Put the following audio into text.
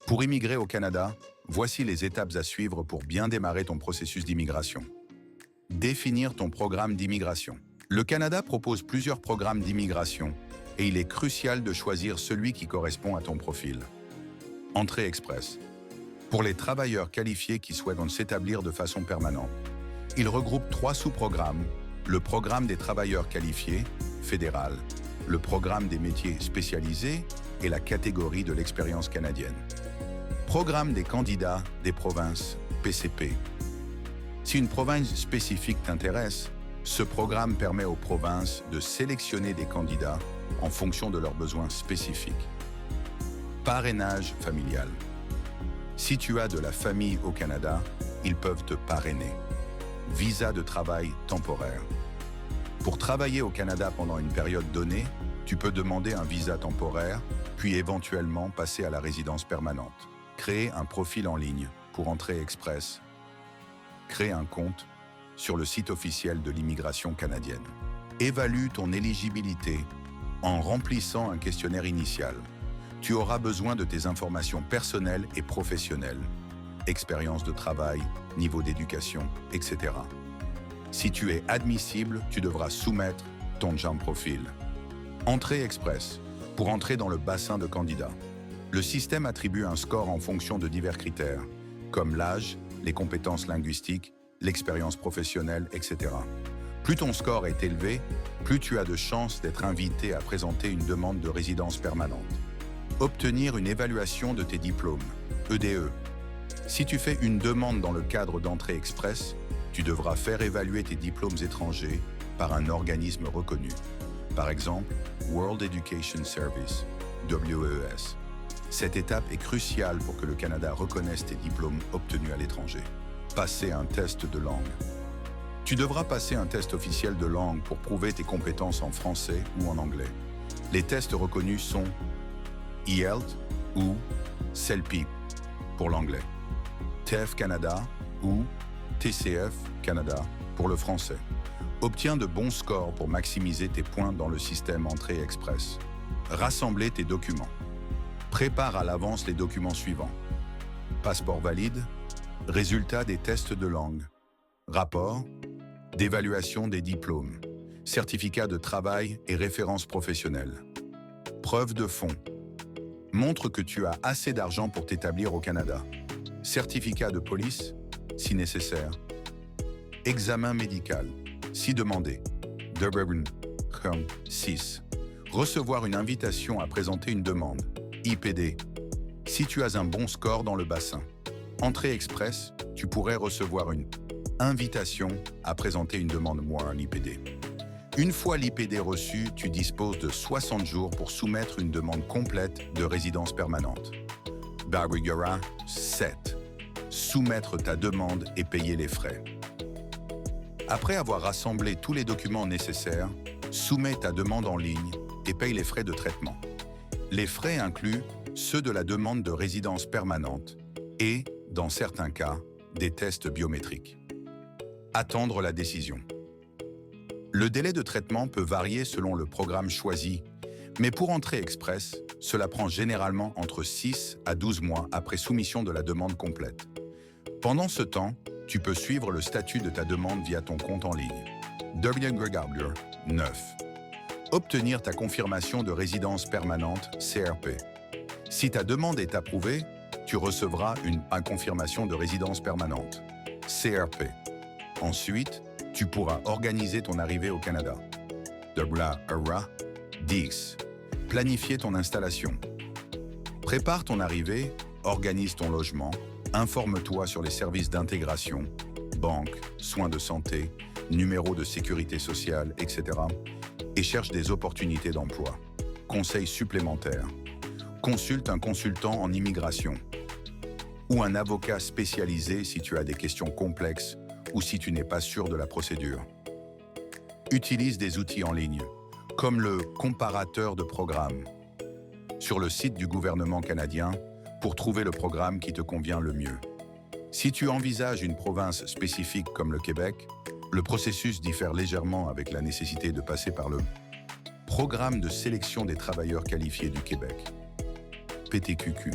Pour immigrer au Canada, voici les étapes à suivre pour bien démarrer ton processus d'immigration. Définir ton programme d'immigration. Le Canada propose plusieurs programmes d'immigration et il est crucial de choisir celui qui correspond à ton profil. Entrée express. Pour les travailleurs qualifiés qui souhaitent s'établir de façon permanente, il regroupe 3 sous-programmes: le programme des travailleurs qualifiés, fédéral, le programme des métiers spécialisés et la catégorie de l'expérience canadienne. Programme des candidats des provinces, PCP. Si une province spécifique t'intéresse, ce programme permet aux provinces de sélectionner des candidats en fonction de leurs besoins spécifiques. Parrainage familial. Si tu as de la famille au Canada, ils peuvent te parrainer. Visa de travail temporaire. Pour travailler au Canada pendant une période donnée, tu peux demander un visa temporaire, puis éventuellement passer à la résidence permanente. Créer un profil en ligne pour entrée express. Créer un compte sur le site officiel de l'immigration canadienne. Évalue ton éligibilité en remplissant un questionnaire initial. Tu auras besoin de tes informations personnelles et professionnelles, expérience de travail, niveau d'éducation, etc. Si tu es admissible, tu devras soumettre ton Jump Profile. Entrée express. Pour entrer dans le bassin de candidats, le système attribue un score en fonction de divers critères, comme l'âge, les compétences linguistiques, l'expérience professionnelle, etc. Plus ton score est élevé, plus tu as de chances d'être invité à présenter une demande de résidence permanente. Obtenir une évaluation de tes diplômes, EDE. Si tu fais une demande dans le cadre d'entrée express, tu devras faire évaluer tes diplômes étrangers par un organisme reconnu. Par exemple, World Education Service, WES. Cette étape est cruciale pour que le Canada reconnaisse tes diplômes obtenus à l'étranger. Passer un test de langue. Tu devras passer un test officiel de langue pour prouver tes compétences en français ou en anglais. Les tests reconnus sont IELTS ou CELPIP pour l'anglais, TEF Canada ou TCF Canada pour le français. Obtiens de bons scores pour maximiser tes points dans le système Entrée Express. Rassembler tes documents. Prépare à l'avance les documents suivants. Passeport valide, résultats des tests de langue, rapport, d'évaluation des diplômes, certificat de travail et références professionnelles. Preuve de fonds. Montre que tu as assez d'argent pour t'établir au Canada. Certificat de police, si nécessaire. Examen médical, si demandé. 6. Recevoir une invitation à présenter une demande, IPD. Si tu as un bon score dans le bassin. Entrée express, tu pourrais recevoir une invitation à présenter une demande un IPD. Une fois l'IPD reçu, tu disposes de 60 jours pour soumettre une demande complète de résidence permanente. Barrigara 7. Soumettre ta demande et payer les frais. Après avoir rassemblé tous les documents nécessaires, soumets ta demande en ligne et paye les frais de traitement. Les frais incluent ceux de la demande de résidence permanente et, dans certains cas, des tests biométriques. Attendre la décision. Le délai de traitement peut varier selon le programme choisi, mais pour Entrée Express, cela prend généralement entre 6 à 12 mois après soumission de la demande complète. Pendant ce temps, tu peux suivre le statut de ta demande via ton compte en ligne. 9. Obtenir ta confirmation de résidence permanente, CRP. Si ta demande est approuvée, tu recevras une confirmation de résidence permanente, CRP. Ensuite, tu pourras organiser ton arrivée au Canada. 10. Planifier ton installation. Prépare ton arrivée, organise ton logement, informe-toi sur les services d'intégration, banque, soins de santé, numéro de sécurité sociale, etc. et cherche des opportunités d'emploi. Conseils supplémentaires. Consulte un consultant en immigration ou un avocat spécialisé si tu as des questions complexes ou si tu n'es pas sûr de la procédure. Utilise des outils en ligne, comme le comparateur de programmes, sur le site du gouvernement canadien pour trouver le programme qui te convient le mieux. Si tu envisages une province spécifique comme le Québec, le processus diffère légèrement avec la nécessité de passer par le Programme de sélection des travailleurs qualifiés du Québec, PTQQ.